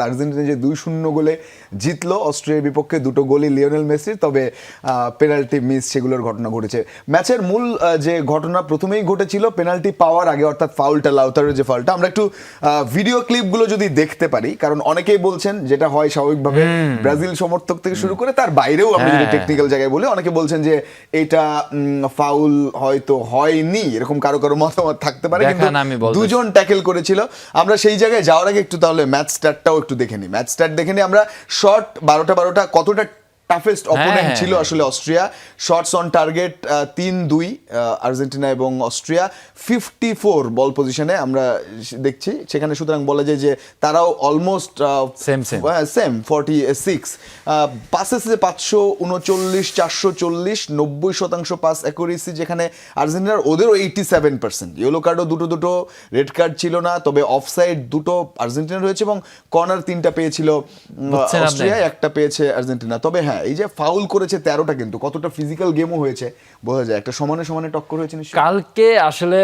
Argentina যে 2-0 গোলে জিতলো অস্ট্রিয়ার বিপক্ষে, দুটো গোলই লিওনেল মেসির, তবে পেনাল্টি মিস সেগুলোর ঘটনা ঘটেছে। ম্যাচের মূল যে ঘটনা প্রথমেই ঘটেছিল পেনাল্টি পাওয়ার আগে, অর্থাৎ ফাউলটা, লাউতারোর যে ফাউলটা, আমরা একটু ভিডিও ক্লিপগুলো যদি দেখতে পারি, কারণ অনেকেই বলছেন যেটা হয় স্বাভাবিকভাবে ব্রাজিল সমর্থক থেকে শুরু করে তার বাইরেও আমরা যদি টেকনিক্যাল জায়গায় বলি, অনেকে বলছেন যে এটা ফাউল হয়তো হয়নি, এরকম কারো কারো মতামত থাকতে পারে, কিন্তু দুজন ট্যাকেল করেছিল। আমরা সেই জায়গায় যাওয়ার আগে একটু তাহলে ম্যাচ স্টার্টটাও একটু দেখে নিই। ম্যাচ স্টার্ট দেখে নিই আমরা। শট 12টা কতটা টাফেস্ট অপোনেন্ট ছিল আসলে Austria. Shots on target 3-2 Argentina এবং অস্ট্রিয়া। 54 বল পজিশনে আমরা দেখছি সেখানে, সুতরাং বলা যায় যে তারাও almost same 46। Passes 539, 440, 90% pass accuracy, যেখানে আর্জেন্টিনার ওদেরও 87%। ইয়েলো কার্ডও দুটো, রেড কার্ড ছিল না, তবে অফসাইড দুটো আর্জেন্টিনা রয়েছে এবং কর্নার 3টা পেয়েছিল অস্ট্রিয়া, একটা পেয়েছে আর্জেন্টিনা। তবে হ্যাঁ, এই যে ফাউল করেছে 13টা, কিন্তু কতটা ফিজিক্যাল গেমও হয়েছে বোঝা যায়, একটা সমানে সমানে টক্কর হয়েছে নিশ্চয়ই। কালকে আসলে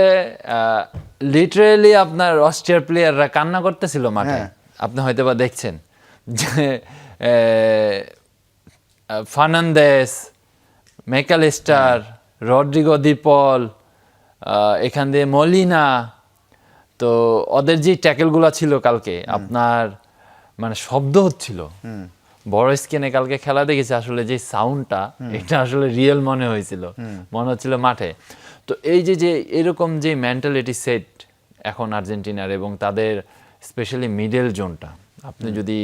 লিটারেলি আপনার অস্ট্রিয়ার প্লেয়াররা কান্না করতেছিল মাঠে। আপনি হয়তো বা দেখছেন যে ফার্নান্দেস, ম্যাকালিস্টার, রড্রিগো দি পল, এখান দিয়ে মলিনা, তো ওদের যে ট্যাকেলগুলো ছিল কালকে আপনার মানে শব্দ হচ্ছিল। বড় স্ক্রিনে কালকে খেলা দেখেছি, আসলে যে সাউন্ডটা এটা আসলে রিয়েল মনে হয়েছিল, মনে হচ্ছিল মাঠে। তো এই যে এরকম যে মেন্টালিটি সেট এখন আর্জেন্টিনার, এবং তাদের স্পেশালি মিডল জোনটা, আপনি যদি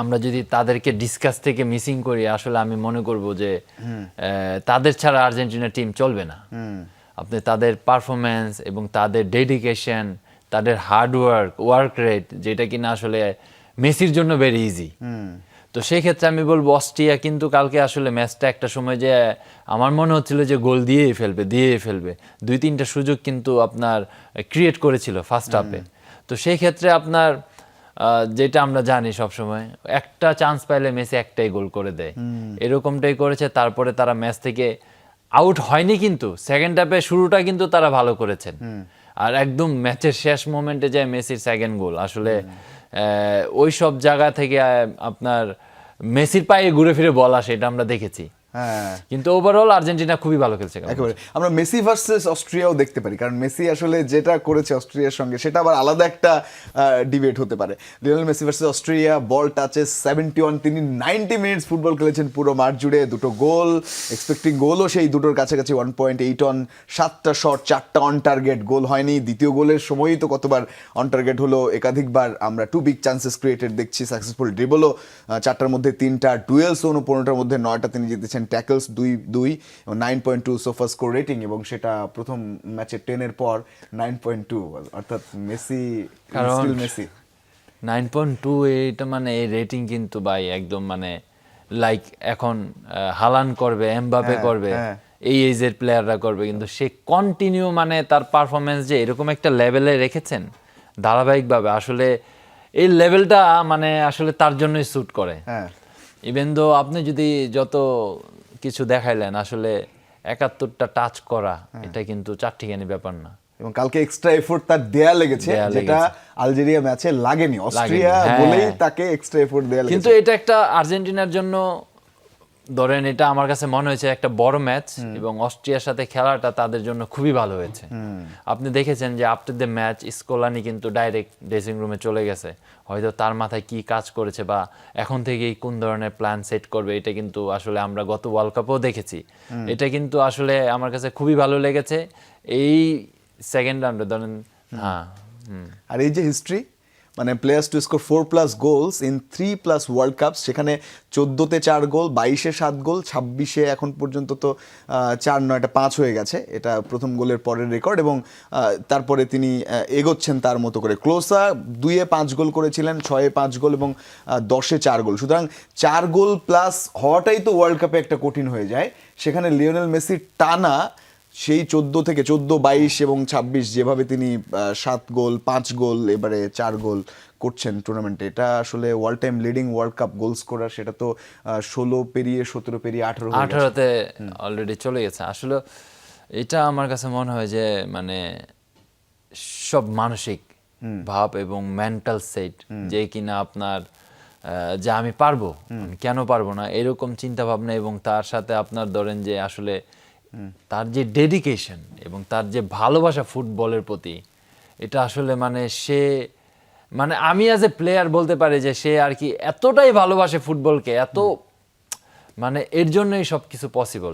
আমরা যদি তাদেরকে ডিসকাস থেকে মিসিং করি, আসলে আমি মনে করব যে তাদের ছাড়া আর্জেন্টিনা টিম চলবে না। আপনি তাদের পারফরমেন্স এবং তাদের ডেডিকেশন, তাদের হার্ড ওয়ার্ক রেট, যেটা কিনা আসলে মেসির জন্য ভেরি ইজি। তো সেই ক্ষেত্রে আমি বলবো অস্ট্রিয়া কিন্তু কালকে আসলে ম্যাচটা একটা সময় যে আমার মনে হচ্ছিল যে গোল দিয়েই ফেলবে। 2-3টা সুযোগ কিন্তু আপনার ক্রিয়েট করেছিল ফার্স্ট হাফে। তো সেই ক্ষেত্রে আপনার যেটা আমরা জানি সবসময়, একটা চান্স পাইলে মেসি একটাই গোল করে দেয়, এরকমটাই করেছে। তারপরে তারা ম্যাচ থেকে আউট হয়নি, কিন্তু সেকেন্ড হাফে শুরুটা কিন্তু তারা ভালো করেছেন। আর একদম ম্যাচের শেষ মোমেন্টে যায় মেসির সেকেন্ড গোল, আসলে ওই সব জায়গা থেকে আপনার মেসির পায়ে ঘুরে ফিরে বল আসে, এটা আমরা দেখেছি। কিন্তু ওভারঅল আর্জেন্টিনা খুবই ভালো খেলছে একেবারে। আমরা মেসি ভার্সেস অস্ট্রিয়াও দেখতে পারি, কারণ মেসি আসলে যেটা করেছে অস্ট্রিয়ার সঙ্গে সেটা আবার আলাদা একটা ডিবেট হতে পারে। লিওনেল মেসি ভার্সেস অস্ট্রিয়া, বল টাচেস 71, তিনি 90 মিনিটস ফুটবল খেলেছেন পুরো মাঠ জুড়ে, দুটো গোল, এক্সপেক্টিং গোলও সেই দুটোর কাছাকাছি 1.8 অন, 7টা শট, 4টা অন টার্গেট, গোল হয়নি। দ্বিতীয় গোলের সময়ই তো কতবার অন টার্গেট হলো, একাধিকবার আমরা 2 বিগ চান্সেস ক্রিয়েটেড দেখছি, সাকসেসফুল ড্রিবলও 4টার মধ্যে 3টা, ডুয়েলসও 15টার মধ্যে 9টা তিনি জিতেছেন, ট্যাকলস 2 এবং 9.2 সোফা স্কোর রেটিং, এবং সেটা প্রথম ম্যাচে 10-এর পর 9.2, অর্থাৎ মেসি 9.2, এটা মানে এই রেটিং কিন্তু ভাই একদম মানে লাইক এখন হালান করবে, এমবাপে করবে, এই এজের প্লেয়াররা করবে, কিন্তু সে কন্টিনিউ মানে তার পারফরমেন্স যে এরকম একটা লেভেলে রেখেছেন ধারাবাহিকভাবে, আসলে এই লেভেলটা মানে আসলে তার জন্যই স্যুট করে। ইভেন দো আপনি যদি যত কিছু দেখাইলেন, আসলে 71টা টাচ করা এটা কিন্তু চারটিখানি ব্যাপার না, এবং কালকে এক্সট্রা এফোর্ট তার দেয়া লেগেছে, যেটা আলজেরিয়া ম্যাচে লাগেনি। অস্ট্রিয়া বলেই তাকে এক্সট্রা এফোর্ট দেয়া লেগেছে। কিন্তু এটা একটা আর্জেন্টিনার জন্য, ধরেন এটা আমার কাছে মনে হয়েছে একটা বড় ম্যাচ, এবং অস্ট্রিয়ার সাথে খেলাটা তাদের জন্য খুবই ভালো হয়েছে। আপনি দেখেছেন যে আফটার দ্য ম্যাচ স্কোলানি কিন্তু ডাইরেক্ট ড্রেসিং রুমে চলে গেছে, হয়তো তার মাথায় কি কাজ করেছে বা এখন থেকেই কোন ধরনের প্ল্যান সেট করবে, এটা কিন্তু আসলে আমরা গত ওয়ার্ল্ড কাপেও দেখেছি। এটা কিন্তু আসলে আমার কাছে খুবই ভালো লেগেছে এই সেকেন্ড রাউন্ডে, ধরেন। আর এই যে হিস্ট্রি, মানে players two score 4+ goals in 3+ world cups, সেখানে 14তে 4 গোল, 22-এ 7 গোল, 26-এ এখন পর্যন্ত তো 4 নয়, এটা 5 হয়ে গেছে, এটা প্রথম গোলের পরের রেকর্ড। এবং তারপরে তিনি এগোচ্ছেন তার মতো করে। ক্লোসা 2-এ 5 গোল করেছিলেন, 6-এ 5 গোল এবং 10-এ 4 গোল। সুতরাং 4 গোল প্লাস হওয়াটাই তো ওয়ার্ল্ড কাপে একটা কঠিন হয়ে যায়। সেখানে লিওনেল মেসির টানা সেই 14 থেকে 14, 22 এবং 26 যেভাবে তিনি 7 গোল, 5 গোল, এবারে 4 গোল করছেন টুর্নামেন্টে, এটা আসলে world time leading world cup goal scorer. সেটা তো 16 পেরিয়ে 17 পেরিয়ে 18তে অলরেডি চলে গেছে। আসলে এটা আমার কাছে মনে হয় যে মানে সব মানসিক ভাব এবং মেন্টাল সেট যে কিনা আপনার যে আমি পারবো, আমি কেন পারবো না, এরকম চিন্তা ভাবনা, এবং তার সাথে আপনার ধরেন যে আসলে তার যে ডেডিকেশন এবং তার যে ভালোবাসা ফুটবলের প্রতি, এটা আসলে মানে সে, মানে আমি অ্যাজ এ প্লেয়ার বলতে পারি যে সে আর কি এতটাই ভালোবাসে ফুটবলকে, এত মানে এর জন্যই সবকিছু পসিবল।